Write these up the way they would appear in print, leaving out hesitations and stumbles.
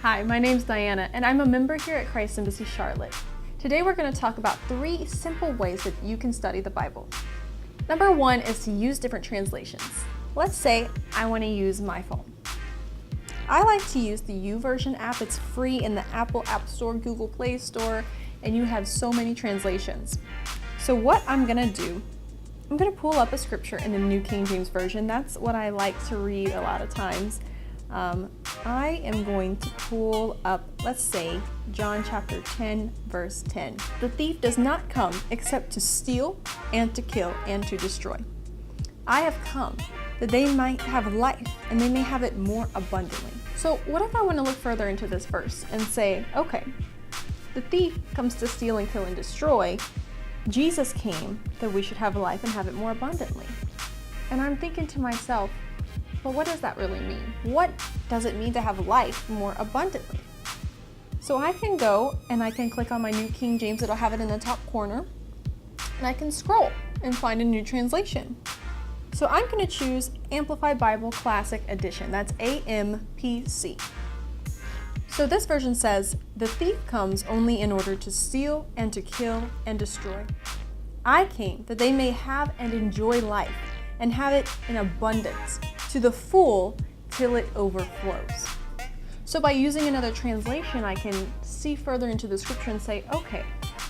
Hi, my name's Diana, and I'm a member here at Christ Embassy Charlotte. Today we're going to talk about 3 simple ways that you can study the Bible. Number 1 is to use different translations. Let's say I want to use my phone. I like to use the YouVersion app. It's free in the Apple App Store, Google Play Store, and you have so many translations. So what I'm going to do, I'm going to pull up a scripture in the New King James Version. That's what I like to read a lot of times. I am going to pull up, let's say, John chapter 10, verse 10. The thief does not come except to steal and to kill and to destroy. I have come that they might have life and they may have it more abundantly. So what if I want to look further into this verse and say, okay, the thief comes to steal and kill and destroy. Jesus came that we should have life and have it more abundantly. And I'm thinking to myself, well, what does that really mean? What does it mean to have life more abundantly? So I can go and I can click on my New King James. It'll have it in the top corner. And I can scroll and find a new translation. So I'm going to choose Amplified Bible Classic Edition. That's AMPC. So this version says, the thief comes only in order to steal and to kill and destroy. I came that they may have and enjoy life and have it in abundance, to the full till it overflows. So by using another translation, I can see further into the scripture and say, okay,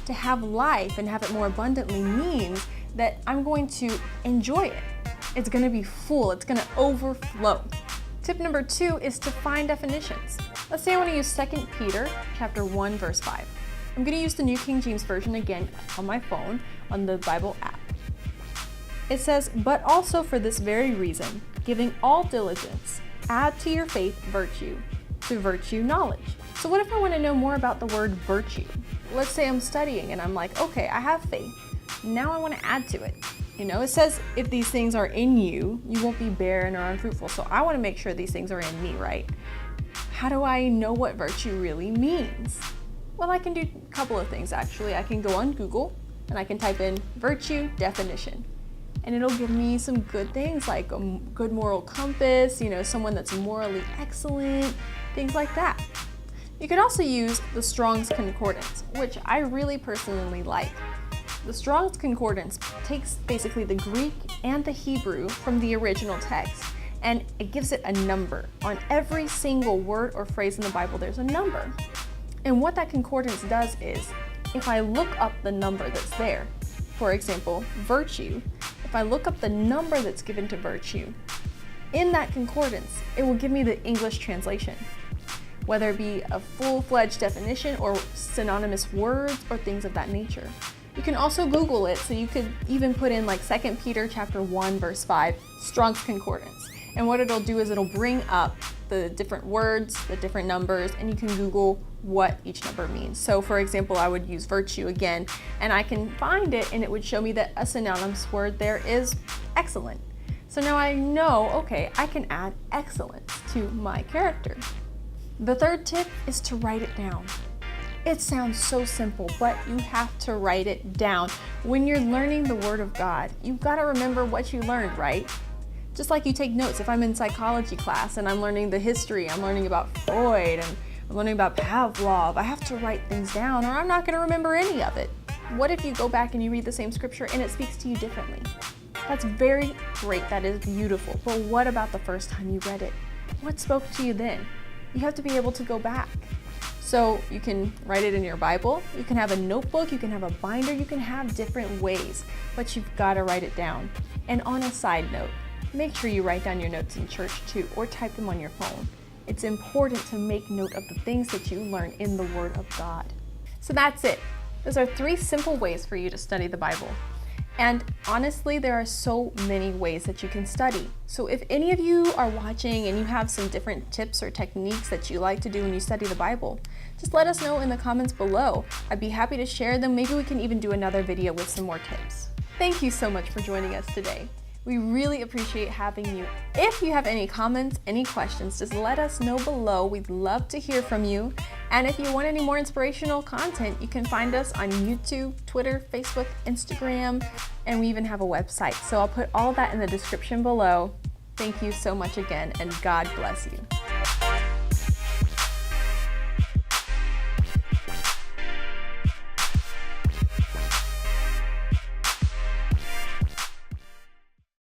to have life and have it more abundantly means that I'm going to enjoy it. It's going to be full, it's going to overflow. Tip number 2 is to find definitions. Let's say I want to use 2 Peter chapter 1, verse 5. I'm going to use the New King James Version again on my phone on the Bible app. It says, but also for this very reason, giving all diligence, add to your faith virtue, to virtue knowledge. So what if I want to know more about the word virtue? Let's say I'm studying and I'm like, okay, I have faith. Now I want to add to it. It says if these things are in you, you won't be barren or unfruitful. So I want to make sure these things are in me, right? How do I know what virtue really means? Well, I can do a couple of things actually. I can go on Google and I can type in virtue definition. And it'll give me some good things like a good moral compass, someone that's morally excellent, things like that. You could also use the Strong's Concordance, which I really personally like. The Strong's Concordance takes basically the Greek and the Hebrew from the original text, and it gives it a number. On every single word or phrase in the Bible, there's a number. And what that concordance does is, if I look up the number that's there, for example, virtue, if I look up the number that's given to virtue, in that concordance, it will give me the English translation, whether it be a full-fledged definition or synonymous words or things of that nature. You can also Google it, so you could even put in like 2 Peter chapter 1, verse 5, Strong's Concordance. And what it'll do is it'll bring up the different words, the different numbers, and you can Google what each number means. So for example, I would use virtue again, and I can find it and it would show me that a synonymous word there is excellent. So now I know, okay, I can add excellence to my character. The third tip is to write it down. It sounds so simple, but you have to write it down. When you're learning the Word of God, you've got to remember what you learned, right? Just like you take notes. If I'm in psychology class and I'm learning the history, I'm learning about Freud and I'm learning about Pavlov, I have to write things down or I'm not going to remember any of it. What if you go back and you read the same scripture and it speaks to you differently? That's very great. That is beautiful. But what about the first time you read it? What spoke to you then? You have to be able to go back. So you can write it in your Bible, you can have a notebook, you can have a binder, you can have different ways, but you've got to write it down. And on a side note, make sure you write down your notes in church too, or type them on your phone. It's important to make note of the things that you learn in the Word of God. So that's it. Those are 3 simple ways for you to study the Bible. And honestly, there are so many ways that you can study. So if any of you are watching and you have some different tips or techniques that you like to do when you study the Bible, just let us know in the comments below. I'd be happy to share them. Maybe we can even do another video with some more tips. Thank you so much for joining us today. We really appreciate having you. If you have any comments, any questions, just let us know below. We'd love to hear from you. And if you want any more inspirational content, you can find us on YouTube, Twitter, Facebook, Instagram, and we even have a website. So I'll put all that in the description below. Thank you so much again, and God bless you.